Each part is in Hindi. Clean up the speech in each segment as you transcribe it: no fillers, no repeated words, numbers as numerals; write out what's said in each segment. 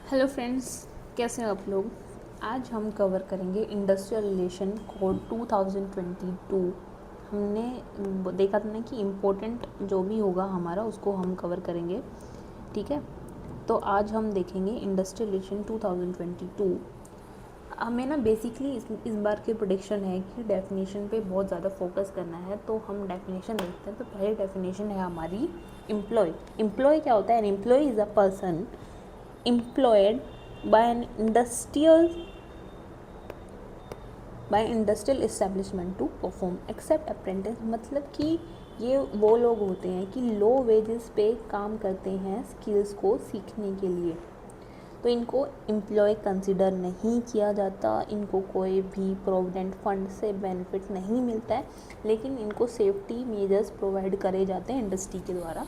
हेलो फ्रेंड्स, कैसे हैं आप लोग। आज हम कवर करेंगे इंडस्ट्रियल रिलेशन कोड 2022। हमने देखा था ना कि इम्पोर्टेंट जो भी होगा हमारा उसको हम कवर करेंगे। ठीक है, तो आज हम देखेंगे इंडस्ट्रियल रिलेशन 2022। हमें ना बेसिकली इस बार की प्रेडिक्शन है कि डेफिनेशन पे बहुत ज़्यादा फोकस करना है, तो हम डेफिनेशन देखते हैं। तो पहली डेफिनेशन है हमारी एम्प्लॉय। एम्प्लॉय क्या होता है? An employee is a person employed by an industrial establishment to perform except apprentice। मतलब कि ये वो लोग होते हैं कि लो वेजेस पे काम करते हैं स्किल्स को सीखने के लिए, तो इनको एम्प्लॉय कंसिडर नहीं किया जाता। इनको कोई भी प्रोविडेंट फंड से बेनिफिट नहीं मिलता है, लेकिन इनको सेफ्टी मेजर्स प्रोवाइड करे जाते हैं इंडस्ट्री के द्वारा।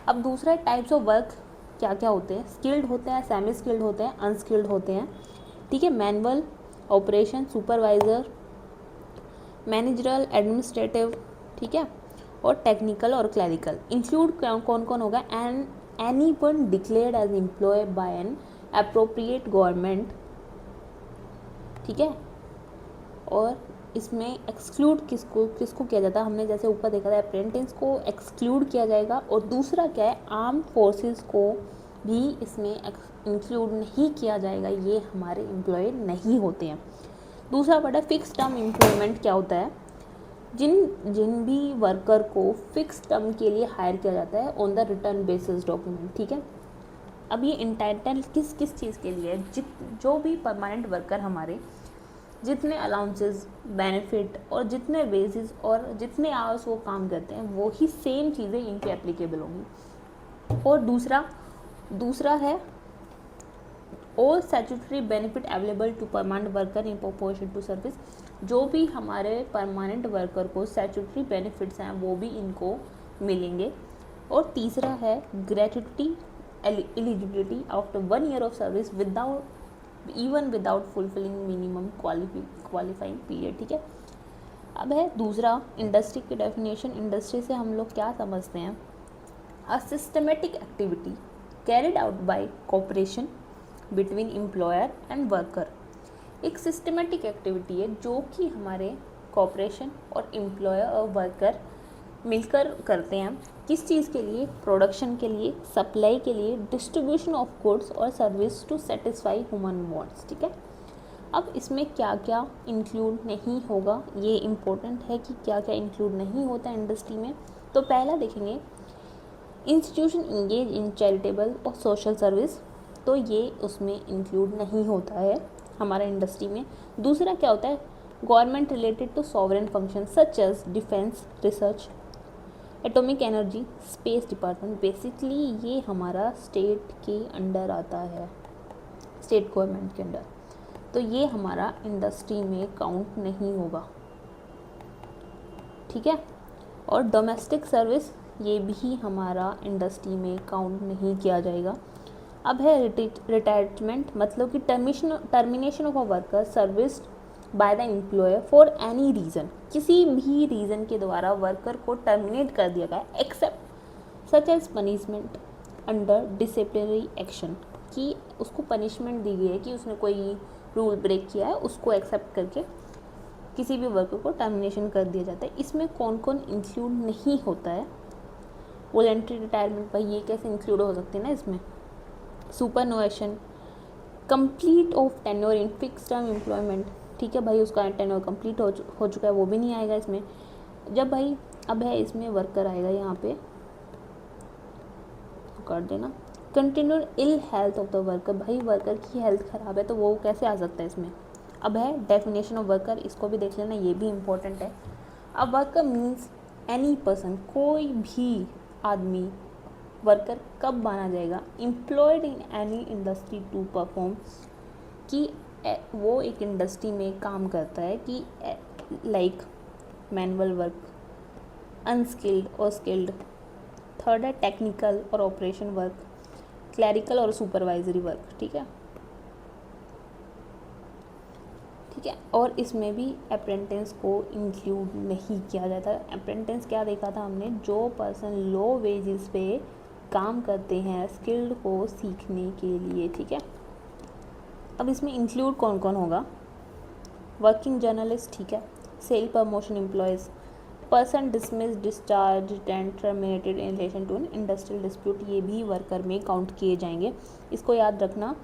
अब दूसरा टाइप्स ऑफ वर्क क्या क्या होते हैं? स्किल्ड होते हैं, सेमी स्किल्ड होते हैं, अनस्किल्ड होते हैं। ठीक है, manual, operation, supervisor, managerial, administrative, ठीक है, और टेक्निकल और क्लरिकल। इंक्लूड कौन कौन होगा? Any one declared as employee by an appropriate government. ठीक है, और इसमें एक्सक्लूड किसको किसको किया जाता है? हमने जैसे ऊपर देखा था, अप्रेंटिस को एक्सक्लूड किया जाएगा। और दूसरा क्या है? आर्म फोर्सेस को भी इसमें इंक्लूड नहीं किया जाएगा, ये हमारे एम्प्लॉय नहीं होते हैं। दूसरा पड़ा फिक्स टर्म एम्प्लॉयमेंट। क्या होता है? जिन जिन भी वर्कर को फिक्स टर्म के लिए हायर किया जाता है on the return basis document. ठीक है, अब ये इंटाइटल किस किस चीज़ के लिए है? जो भी परमानेंट वर्कर हमारे जितने अलाउंसेस, बेनिफिट और जितने वेजेस और जितने आवर्स वो काम करते हैं, वो ही सेम चीज़ें इन पे एप्लीकेबल होंगी। और दूसरा है all statutory benefit available to permanent worker in proportion to service. जो भी हमारे परमानेंट वर्कर को स्टैट्यूटरी बेनिफिट्स हैं वो भी इनको मिलेंगे। और तीसरा है gratuity eligibility after 1 year of service without fulfilling minimum qualifying period. ठीक है, अब है दूसरा इंडस्ट्री की डेफिनेशन। इंडस्ट्री से हम लोग क्या समझते हैं? A systematic activity carried out by cooperation between employer and worker. एक सिस्टमेटिक एक्टिविटी है जो कि हमारे कॉपरेशन और एम्प्लॉयर और वर्कर मिलकर करते हैं। किस चीज़ के लिए? प्रोडक्शन के लिए, सप्लाई के लिए, डिस्ट्रीब्यूशन ऑफ गुड्स और service to satisfy human wants. ठीक है, अब इसमें क्या क्या इंक्लूड नहीं होगा, ये इम्पोर्टेंट है कि क्या क्या इंक्लूड नहीं होता इंडस्ट्री में। तो पहला देखेंगे इंस्टीट्यूशन इंगेज इन चैरिटेबल और सोशल सर्विस, तो ये उसमें इंक्लूड नहीं होता है हमारा इंडस्ट्री में। दूसरा क्या होता है? Government related to sovereign function such as defence, research, atomic energy, space department. Basically ये हमारा स्टेट के अंडर आता है, स्टेट गवर्नमेंट के अंडर, तो ये हमारा इंडस्ट्री में काउंट नहीं होगा। ठीक है, और डोमेस्टिक सर्विस ये भी हमारा इंडस्ट्री में काउंट नहीं किया जाएगा। अब है रिटायरमेंट, मतलब कि termination of a worker service by the employer for any reason. किसी भी रीज़न के द्वारा वर्कर को टर्मिनेट कर दिया गया except such as punishment under disciplinary action, कि उसको पनिशमेंट दी गई है कि उसने कोई रूल ब्रेक किया है, उसको एक्सेप्ट करके किसी भी वर्कर को टर्मिनेशन कर दिया जाता है। इसमें कौन कौन इंक्लूड नहीं होता है? वॉलंटरी रिटायरमेंट, भाई ये कैसे इंक्लूड हो सकती है ना इसमें? Superannuation, complete of tenure in fix term employment. ठीक है भाई, उसका टेन्योर कंप्लीट हो चुका है, वो भी नहीं आएगा इसमें। जब भाई अब है इसमें वर्कर आएगा, यहाँ पे कर देना continued ill health of the worker. भाई वर्कर की हेल्थ ख़राब है तो वो कैसे आ सकता है इसमें? अब है डेफिनेशन ऑफ वर्कर, इसको भी देख लेना, ये भी इम्पोर्टेंट है। अब वर्कर मीन्स एनी पर्सन, कोई भी आदमी। वर्कर कब माना जाएगा? Employed in any industry to perform, कि वो एक इंडस्ट्री में काम करता है कि लाइक मैनुअल वर्क, अनस्किल्ड और स्किल्ड। थर्ड है टेक्निकल और ऑपरेशन वर्क, क्लरिकल और सुपरवाइजरी वर्क। ठीक है, ठीक है, और इसमें भी अप्रेंटिस को इंक्लूड नहीं किया जाता। अप्रेंटिस क्या देखा था हमने? जो पर्सन लो वेजेस पे काम करते हैं स्किल्ड को सीखने के लिए। ठीक है, अब इसमें इंक्लूड कौन कौन होगा, वर्किंग जर्नलिस्ट, ठीक है, sale promotion employees, person dismiss, discharge and terminated in relation to an industrial dispute, ये भी वर्कर में काउंट किए जाएंगे। इसको याद रखना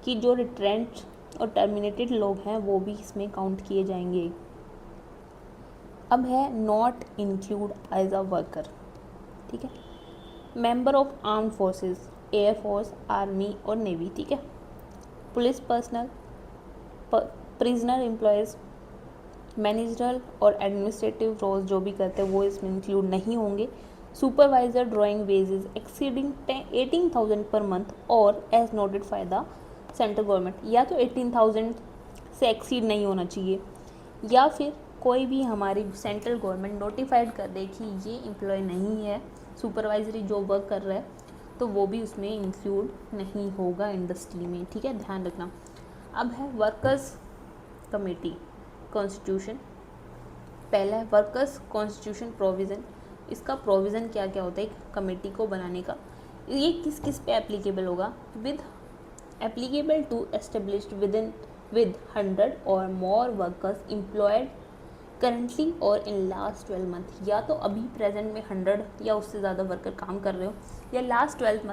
कि जो रिट्रेंच और टर्मिनेटेड लोग हैं वो भी इसमें काउंट किए जाएंगे। अब है not include as a worker, ठीक है, member of armed forces, air force, army और नेवी, ठीक है, police personnel, prisoner employees, managerial और एडमिनिस्ट्रेटिव रोल्स जो भी करते हैं वो इसमें इंक्लूड नहीं होंगे। सुपरवाइजर ड्राइंग वेजेस एक्सीडिंग 18,000 पर मंथ और as noted by the central government, या तो 18,000 से एक्सीड नहीं होना चाहिए, या फिर कोई भी हमारी सेंट्रल गवर्नमेंट नोटिफाइड कर दे कि ये एम्प्लॉय नहीं है, सुपरवाइजरी जो वर्क कर रहा है, तो वो भी उसमें इंक्लूड नहीं होगा इंडस्ट्री में, ठीक है, ध्यान रखना। अब है वर्कर्स कमेटी कॉन्स्टिट्यूशन। पहला है वर्कर्स कॉन्स्टिट्यूशन प्रोविज़न। इसका प्रोविज़न क्या क्या होता है एक कमेटी को बनाने का, ये किस किस पे एप्लीकेबल होगा, with applicable to established with 100 और मोर वर्कर्स एम्प्लॉयड करंटली और इन लास्ट 12 मंथ, या तो अभी प्रेजेंट में 100 या उससे ज़्यादा वर्कर काम कर रहे हो, या लास्ट 12